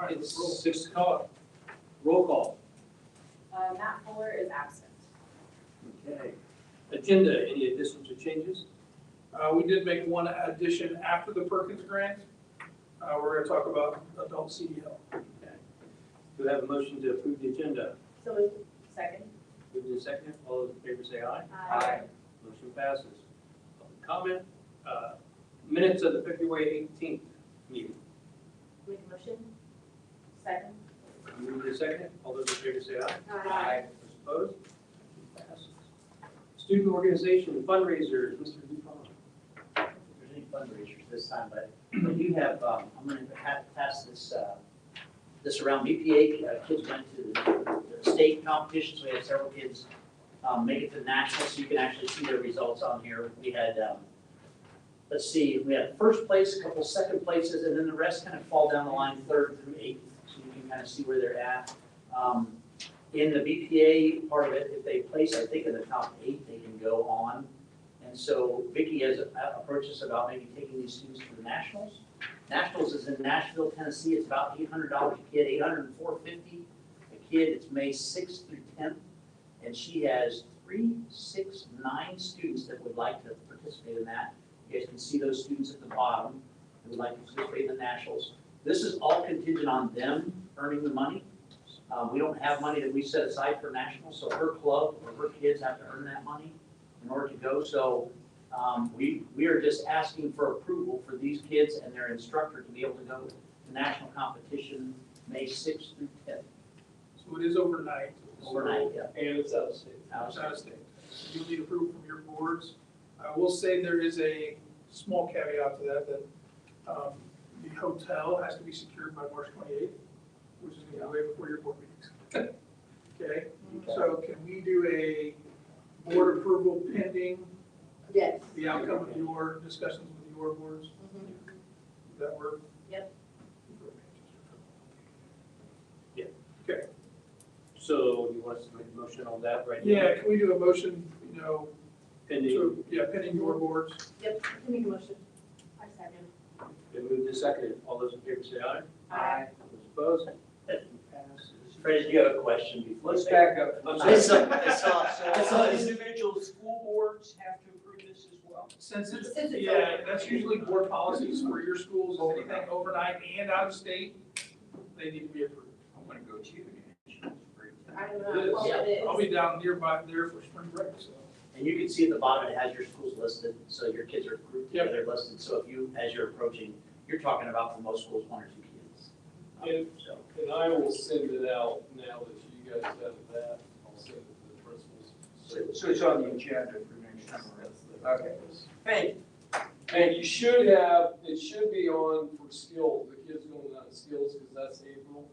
right, It's roll. 6 o'clock. Roll call. Matt Fuller is absent. Okay. Agenda, any additions or changes? We did make one addition after the Perkins grant. We're gonna talk about adult CDL. Okay. Do we have a motion to approve the agenda? So moved. Second. Moved in second, all those in favor say aye. Aye. Motion passes. Public comment, minutes of the February 18th meeting. Make a motion. Second. Moved in second, all those in favor say aye. Aye. Those opposed? Motion passes. Student organization fundraisers, Mr. Dupont. There's any fundraisers this time, but we do have, I'm gonna have to pass this around. BPA, kids went to the state competitions, we had several kids make it to the national, so you can actually see their results on here. We had, let's see, we had first place, a couple second places, and then the rest kind of fall down the line, third through eighth, so you can kind of see where they're at. In the BPA part of it, if they place, I think, in the top 8, they can go on. And so Vicki has approached us about maybe taking these students to the nationals. Nationals is in Nashville, Tennessee. It's about $800 a kid, $804.50 a kid. It's May 6th through 10th. And she has 369 students that would like to participate in that. You guys can see those students at the bottom who would like to participate in the nationals. This is all contingent on them earning the money. We don't have money that we set aside for nationals, so her club or her kids have to earn that money in order to go. So we are just asking for approval for these kids and their instructor to be able to go to national competition May 6th through 10th. So it is overnight. Overnight, yeah. And it's out of state. It's out of state. You'll need approval from your boards. I will say there is a small caveat to that, the hotel has to be secured by March 28th, which is gonna be way before your board meetings. Okay, so can we do a board approval pending Yes. the outcome of your discussions with your boards? Does that work? Yep. Yeah. Okay, So you want us to make a motion on that right now? yeah, can we do a motion, Pending, pending your boards? Yep, can make a motion. I second. been moved and seconded. All those in favor say aye. Aye. Those opposed? Passes. Freddie, do you have a question before? Let's back up. I saw this. Individual school boards have to approve this as well. Since it's, Since it's yeah, overnight. that's usually board policies for your schools, anything overnight and out of state, they need to be approved. I'm gonna go to you. I don't It is. know. Well, it is. I'll be down nearby there for spring break, so. And you can see at the bottom, it has your schools listed, so your kids are grouped Yep. together listed. So if you, as you're approaching, you're talking about for most schools, 1 or 2 kids. And, So, and I will send it out now that you guys have that, I'll send it to the principals. So it's on the agenda for next time around. Okay. Thank you. And you should have, it should be on for skills, the kids going out of skills, because that's April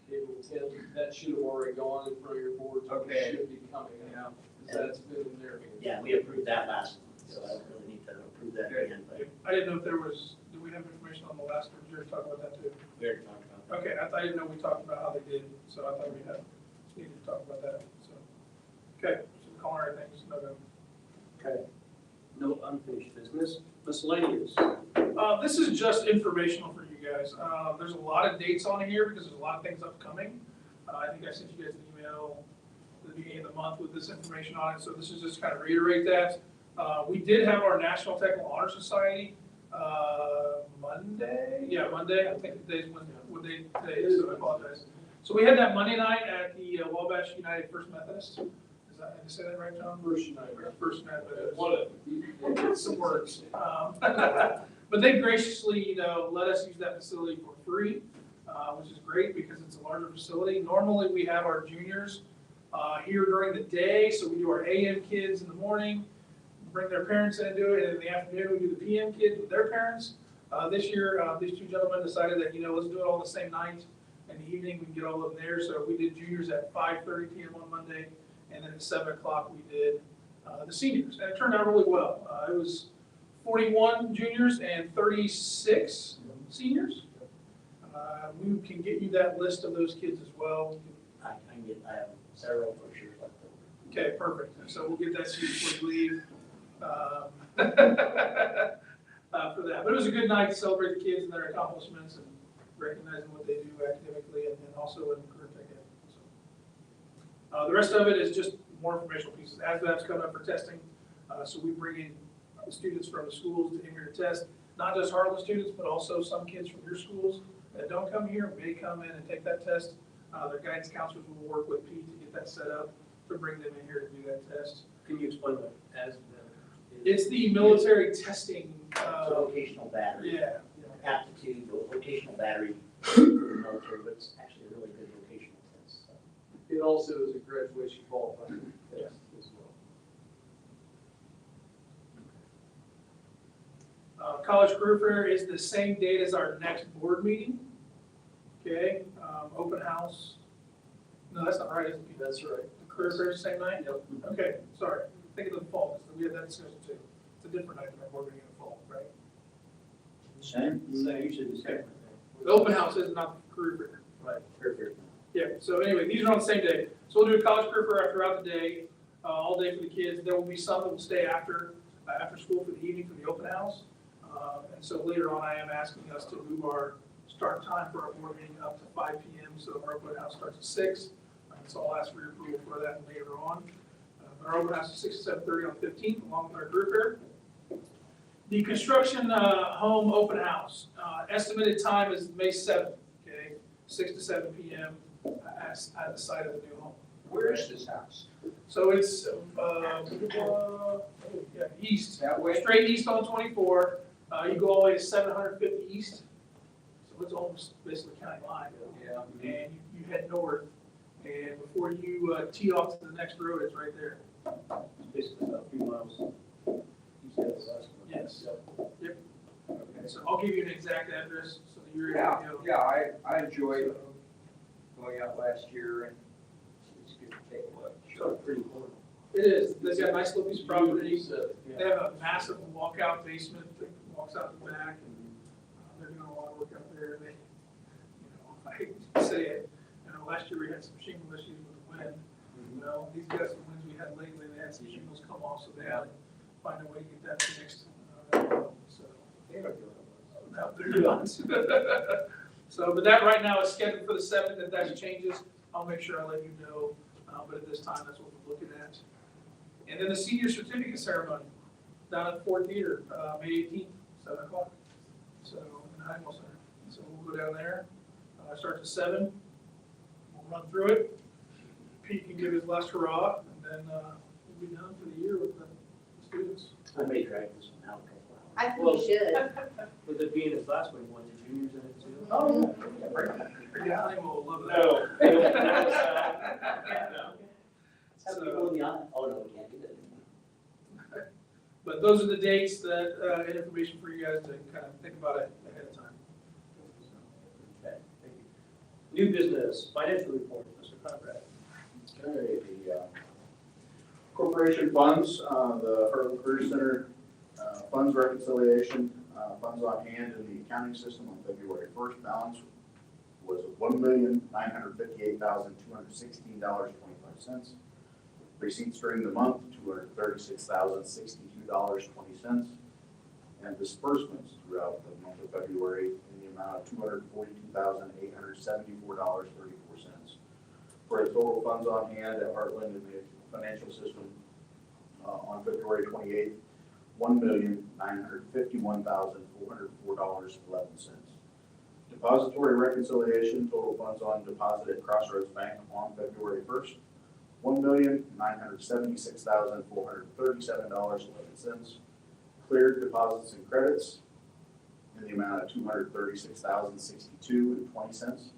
10th, that should have already gone in front of your board. So Okay. it should be coming out, because that's been in there. yeah, we approved that last month, so I don't really need to approve that again, but I didn't know if there was, do we have information on the last one? Did you talk about that too? we already talked about Okay, I didn't know we talked about how they did, so I thought we needed to talk about that, so. Okay, so the culinary things, no go. Okay. No unfinished business. Miscellaneous. This is just informational for you guys. There's a lot of dates on here because there's a lot of things upcoming. I think I sent you guys an email at the beginning of the month with this information on it, so this is just kind of reiterate that. We did have our National Technical Honor Society, Monday, Monday, I think today's what day today is, so I apologize. So we had that Monday night at the Wabash United First Methodist. Did I say that right, John? First United. First Methodist. What It's some words. But they graciously, let us use that facility for free, which is great because it's a larger facility. Normally, we have our juniors here during the day, so we do our AM kids in the morning, bring their parents in and do it, and in the afternoon, we do the PM kids with their parents. This year, these two gentlemen decided that, let's do it all the same night. In the evening, we can get all of them there, so we did juniors at 5:30 PM on Monday, and then at 7 o'clock, we did the seniors, and it turned out really well. It was 41 juniors and 36 seniors. We can get you that list of those kids as well. I have several brochures left over. Okay, perfect. So we'll get that to you before you leave. For that. But it was a good night to celebrate the kids and their accomplishments, and recognizing what they do academically and also in career tech ed. So, the rest of it is just more informational pieces. ASVAB's coming up for testing, so we bring in the students from the schools in here to test, not just Heartland students, but also some kids from your schools that don't come here may come in and take that test. Their guidance counselors will work with Pete to get that set up, to bring them in here to do that test. Can you explain what ASVAB is? It's the military testing, So vocational battery, yeah. aptitude, vocational battery for the military, but it's actually a really good vocational test. So. It also is a graduation qualifying test as well. College Career Fair is the same date as our next board meeting. Okay, open house. No, that's not right, is it? That's right. The Career Fair is the same night? Yep. Okay, sorry. Think of the fall, because we had that discussion too. It's a different night than our board meeting in the fall, right? Same? Usually the same. The open house is not the Career Fair. Right. Perfect. Yeah, so anyway, these are on the same day. So we'll do a college career fair throughout the day, all day for the kids. There will be some that will stay after school for the evening for the open house. And so later on, I am asking us to move our start time for our board meeting up to 5 p.m. So our open house starts at 6. So I'll ask for your approval for that later on. But our open house is 6 to 7:30 on the 15th, along with our career fair. The construction home open house, estimated time is May 7th, okay, 6 to 7 p.m. At the site of the new home. Where is this house? So it's, east, That way? straight east on 24. You go all the way to 750 east. So it's almost basically county line. Yeah. And you head north, and before you tee off to the next road, it's right there. It's basically about 3 miles east of the last one. Yes. Yep. Okay. So I'll give you an exact address so that you're Yeah, able to go. yeah, I enjoyed going out last year and it's good to take a look. So pretty cool. It is. They've got a nice little piece of property. So, They have a massive walkout basement that walks out the back, and they're doing a lot of work out there. They, I hate to say it, last year we had some shingle issues with the wind. Well, these guys, the winds we had lately, they had some shingles come off, so they had to find a way to get that fixed. So, no, they're not. So, but that right now is scheduled for the 7th. If that changes, I'll make sure I let you know. But at this time, that's what we're looking at. And then the senior certificate ceremony down at Ford Theater, May 18th, 7 o'clock. So, in the Heinwell Center. So we'll go down there, start at 7. We'll run through it. Pete can give his last hurrah, and then we'll be done for the year with the students. I may drag this one out a couple hours. I think you should. With it being his last one, you want the juniors in it too? Oh, yeah, I will love that. No. Have people in the aisle? Oh, no, we can't do that. But those are the dates that, and information for you guys to kind of think about it ahead of time. Okay, thank you. New business, financial report, Mr. Conrad. Okay, the corporation funds, the Heartland Career Center funds reconciliation, funds on hand in the accounting system on February 1st balance was $1,958,216.25. Receipts during the month, $236,062.20. And disbursements throughout the month of February in the amount of $242,874.34. For the total funds on hand at Heartland in the financial system on February 28th, $1,951,404.11. Depository reconciliation, total funds on deposit at Crossroads Bank on February 1st, $1,976,437.11. Cleared deposits and credits in the amount of $236,062.20.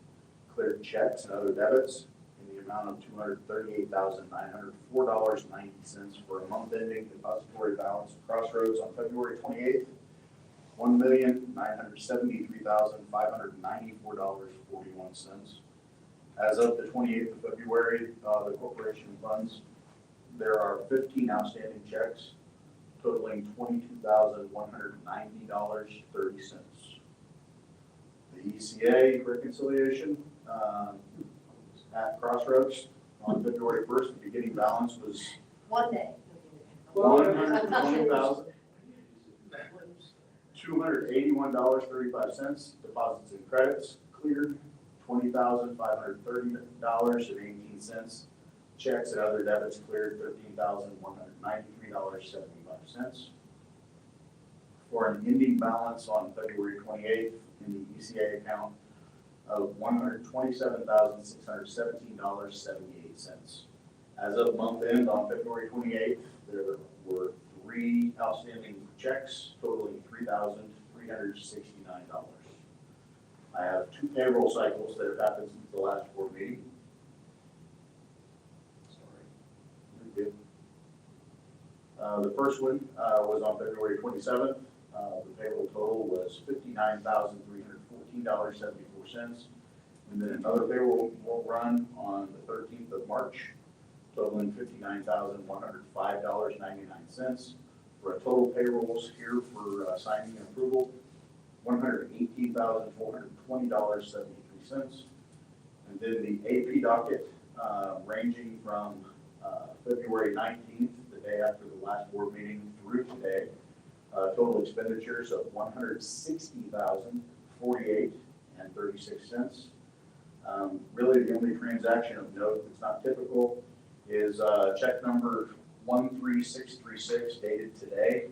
Cleared checks and other debits in the amount of $238,904.90 for a month ending depository balance of Crossroads on February 28th, $1,973,594.41. As of the 28th of February, the corporation funds, there are 15 outstanding checks totaling $22,190.30. The ECA reconciliation at Crossroads on February 1st, the beginning balance was One day. $120,281.35. Deposits and credits, cleared, $20,530.18. Checks and other debits cleared, $13,193.75. For an ending balance on February 28th in the ECA account of $127,617.78. As of month end on February 28th, there were 3 outstanding checks totaling $3,369. I have 2 payroll cycles that have happened since the last board meeting. Sorry. Very good. The first one was on February 27th. The payroll total was $59,314.74. And then another payroll will run on the 13th of March, totaling $59,105.99 for a total payrolls here for signing and approval, $118,420.73. And then the AP docket ranging from February 19th, the day after the last board meeting, through today, total expenditures of $160,048.36. Really, the only transaction of note that's not typical is check number 13636 dated today.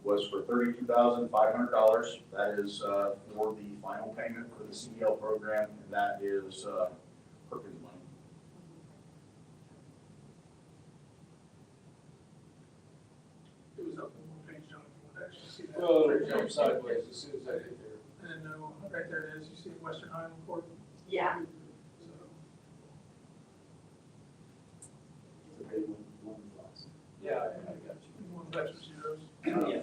Was for $32,500. That is for the final payment for the CDL program, and that is Perkins money. It was up on one page, John, if you want to actually see that. Well, it'll jump sideways as soon as I get there. And no, right there it is, you see Western Highland Court? Yeah. So, Yeah, I got you. one of extra zeros. Yeah.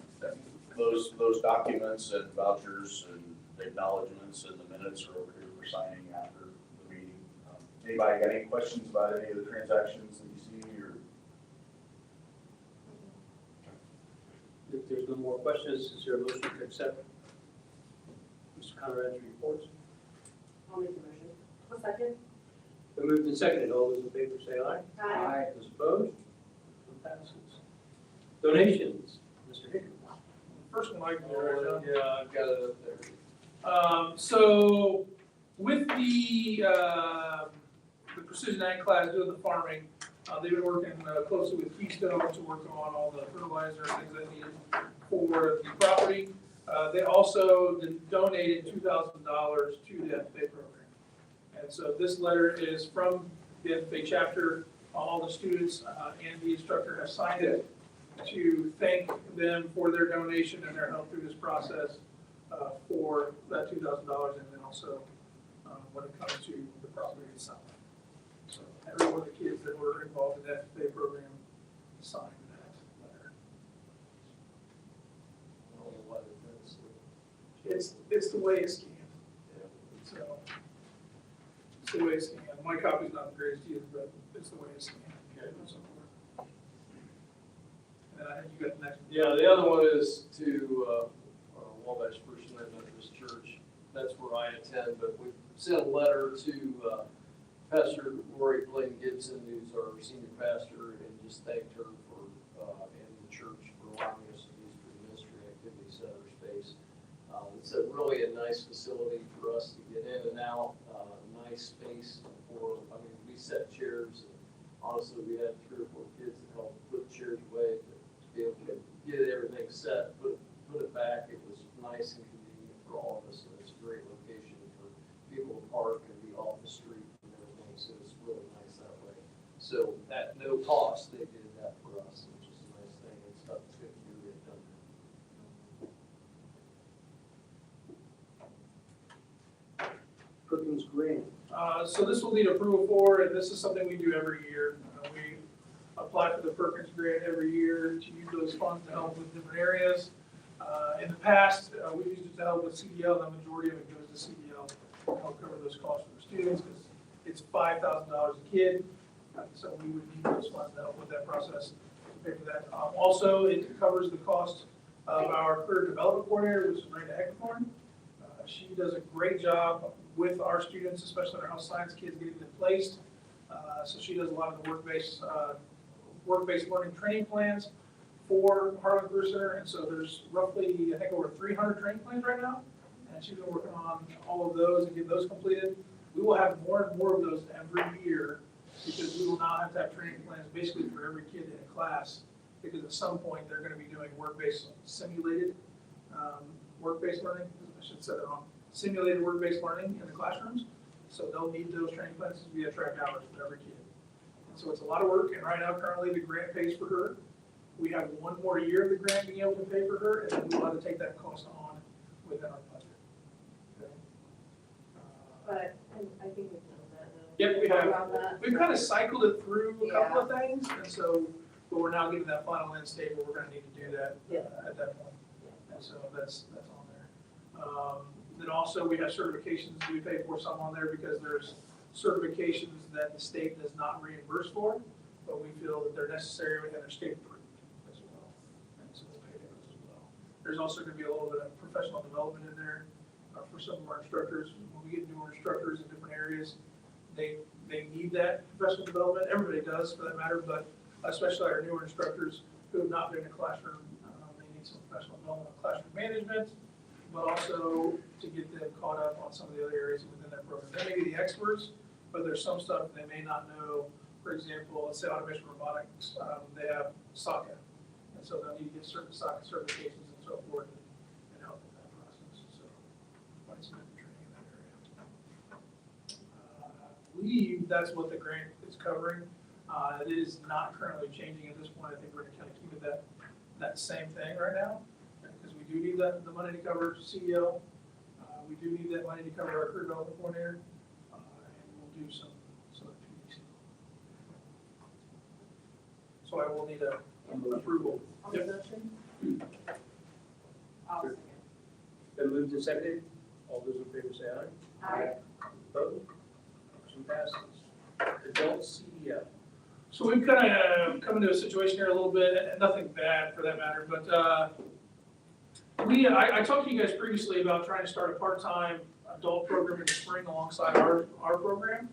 Those documents and vouchers and acknowledgements and the minutes are over here for signing after the meeting. Anybody got any questions about any of the transactions that you see or? If there's no more questions, is there a motion to accept Mr. Conrad's reports? I'll make the motion. I'll second. Been moved and seconded. All those in favor say aye. Aye. Those opposed? Motion passes. Donations, Mr. Hickman. First one I can do, right, John? Yeah, I've got it up there. So with the Precision Ag class doing the farming, they've been working closely with Keystone to work on all the fertilizer and things they needed for the property. They also donated $2,000 to the FFA program. And so this letter is from the FFA chapter. All the students and the instructor have signed it to thank them for their donation and their help through this process for that $2,000, and then also when it comes to the property itself. So every one of the kids that were involved in that FFA program signed that letter. I don't know why they did this. It's the way it's scanned. So it's the way it's scanned. My copy's not the greatest either, but it's the way it's scanned. So, and I think you got the next one. Yeah, the other one is to Wabash First Methodist Church. That's where I attend, but we sent a letter to Pastor Lori Blaine Gibson, who's our senior pastor, and just thanked her for, and the church for allowing us to use for the ministry activity center space. It's a really a nice facility for us to get in and out, nice space for, we set chairs. And honestly, we had 3 or 4 kids that helped put chairs away to be able to get everything set, put it back. It was nice and convenient for all of us, and it's a great location for people to park and be off the street and everything, so it's really nice that way. So at no cost, they did that for us, which is a nice thing. It's about 50 years they've done that. Perkins Grant. So this will need approval for, and this is something we do every year. We apply for the Perkins grant every year to use those funds to help with different areas. In the past, we used it to help with CDL. The majority of it goes to CDL to help cover those costs for the students because it's $5,000 a kid. So we would need those funds to help with that process, to pay for that. Also, it covers the cost of our career development coordinator, which is Miranda Heckerthorn. She does a great job with our students, especially our health science kids, getting them placed. So she does a lot of the work-based learning training plans for Harlan Career Center. And so there's roughly, I think, over 300 training plans right now. And and she's been working on all of those and get those completed. We will have more and more of those every year, because we will now have to have training plans basically for every kid in a class, because at some point, they're gonna be doing work-based simulated, work-based learning, I should say that wrong, simulated work-based learning in the classrooms. So they'll need those training plans to be track hours for every kid. And so it's a lot of work, and right now, currently, the grant pays for her. We have one more year of the grant being able to pay for her, and then we'll have to take that cost on within our budget. Okay? But, and I think we've done that. Yep, we have. Around that. We've kind of cycled it through a couple of things, and so, but we're now getting that final end state where we're gonna need to do that at that point. And so that's on there. Then also, we have certifications, we pay for some on there because there's certifications that the state does not reimburse for, but we feel that they're necessary and they're state approved as well. And so we'll pay those as well. There's also gonna be a little bit of professional development in there for some of our instructors. When we get newer instructors in different areas, they need that professional development. Everybody does for that matter, but especially our newer instructors who have not been in a classroom, they need some professional development on classroom management, but also to get them caught up on some of the other areas within their program. They may be the experts, but there's some stuff they may not know. For example, let's say automation robotics, they have SOCA, and so they'll need to get certain SOCA certifications and so forth and help with that process. So, quite some good training in that area. I believe that's what the grant is covering. It is not currently changing at this point. I think we're gonna kind of keep it that same thing right now, because we do need the money to cover CEO. We do need that money to cover our career development coordinator, and we'll do some PDC. So I will need a approval. On the motion? I'll second. Been moved and seconded. All those in favor say aye. Aye. Opposed? Motion passes. Adult CEO. So we've kind of come into a situation here a little bit, and nothing bad for that matter, but I talked to you guys previously about trying to start a part-time adult program in the spring alongside our program.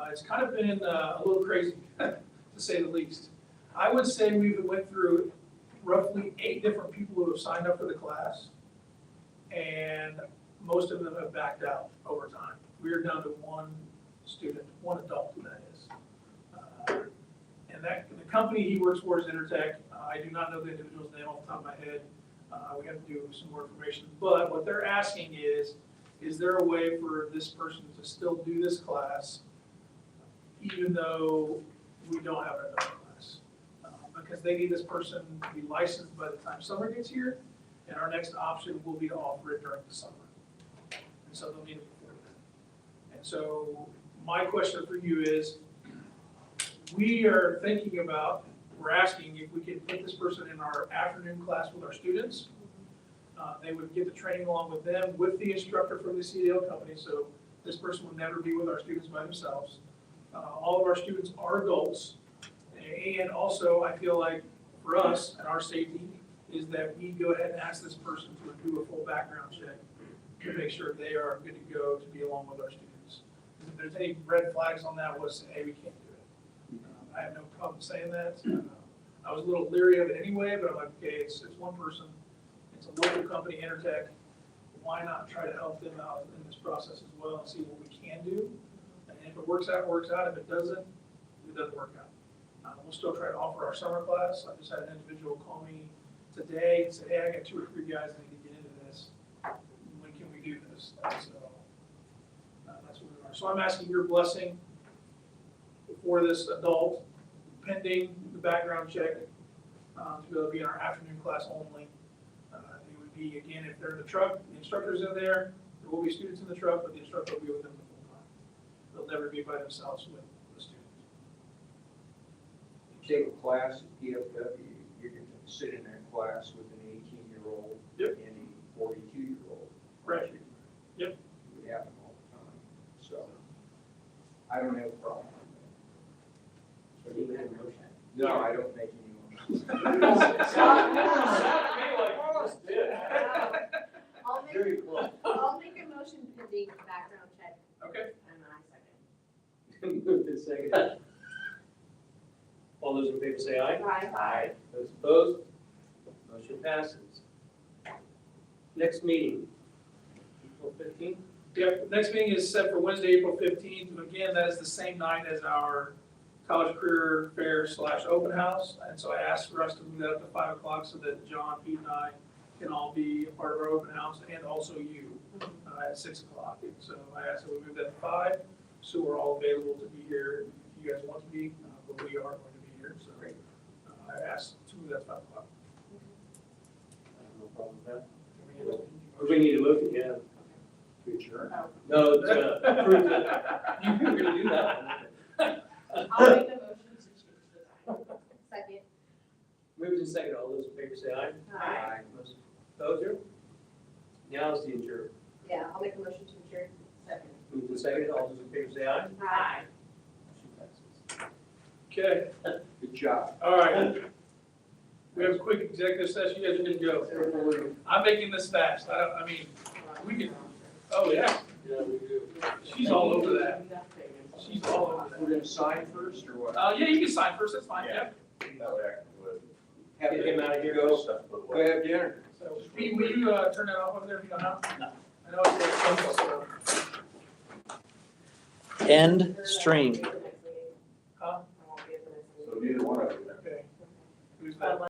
It's kind of been a little crazy, to say the least. I would say we went through roughly 8 different people who have signed up for the class, and most of them have backed out over time. We are down to one student, one adult, that is. And the company he works for is Intertech. I do not know the individual's name off the top of my head. We have to do some more information. But what they're asking is there a way for this person to still do this class even though we don't have an adult class? Because they need this person to be licensed by the time summer gets here, and our next option will be to offer it during the summer. And so they'll need it before then. And so my question for you is, we are thinking about, we're asking if we can put this person in our afternoon class with our students. They would get the training along with them, with the instructor from the CDL company, so this person would never be with our students by themselves. All of our students are adults, and also I feel like for us and our safety is that we go ahead and ask this person to do a full background check to make sure they are good to go to be along with our students. If there's any red flags on that, we'll say, hey, we can't do it. I have no problem saying that. I was a little leery of it anyway, but I'm like, okay, it's one person. It's a local company, Intertech. Why not try to help them out in this process as well and see what we can do? And if it works out, it works out. If it doesn't work out. We'll still try to offer our summer class. I just had an individual call me today and say, hey, I got 2 or 3 guys that need to get into this. When can we do this? So that's what we are. So I'm asking your blessing for this adult, pending the background check, to be able to be in our afternoon class only. It would be, again, if they're in the truck, the instructor's in there will be students in the truck, but the instructor will be with them the full time. They'll never be by themselves with the students. If you take a class at PFW, you're going to sit in that class with an 18-year-old Yep. and a 42-year-old. Right. Yep. It would happen all the time. So I don't have a problem with So do you have a motion? that. No, I don't make any motions. I'll make a motion pending background check, Okay. and I second. Moved and seconded. All those in favor say aye. Aye. Those opposed? Motion passes. Next meeting, April 15th. Yep, next meeting is set for Wednesday, April 15th. Again, that is the same night as our college career fair / open house. And so I asked for us to move that up to 5 o'clock so that John, Pete, and I can all be a part of our open house, and also you at 6 o'clock. And so I asked that we move that to 5, so we're all available to be here if you guys want to be, but we are going to be here. So I asked to move that to 5 o'clock. No problem with that. We need a motion, yeah. To adjourn. No, it's, approve it. You were gonna do that. I'll make the motion to change the time. Second. Moved and second, all those in favor say aye. Aye. Those opposed? Now is the adjourn. Yeah, I'll make a motion to adjourn. Second. Moved and second, all those in favor say aye. Aye. Motion passes. Okay, Good job. all right. We have a quick executive session. You guys are good to go. I'm making this fast. I mean, we can, oh, yeah. Yeah, we do. She's all over that. She's all over We're gonna sign first, or what? that. Yeah, you can sign first, that's fine, yeah. Have Get him out of here. Go have dinner. So, Pete, will you, turn that off over there if you know how? No. I know it's so. End stream. Huh? So neither one of you. Okay. Who's that?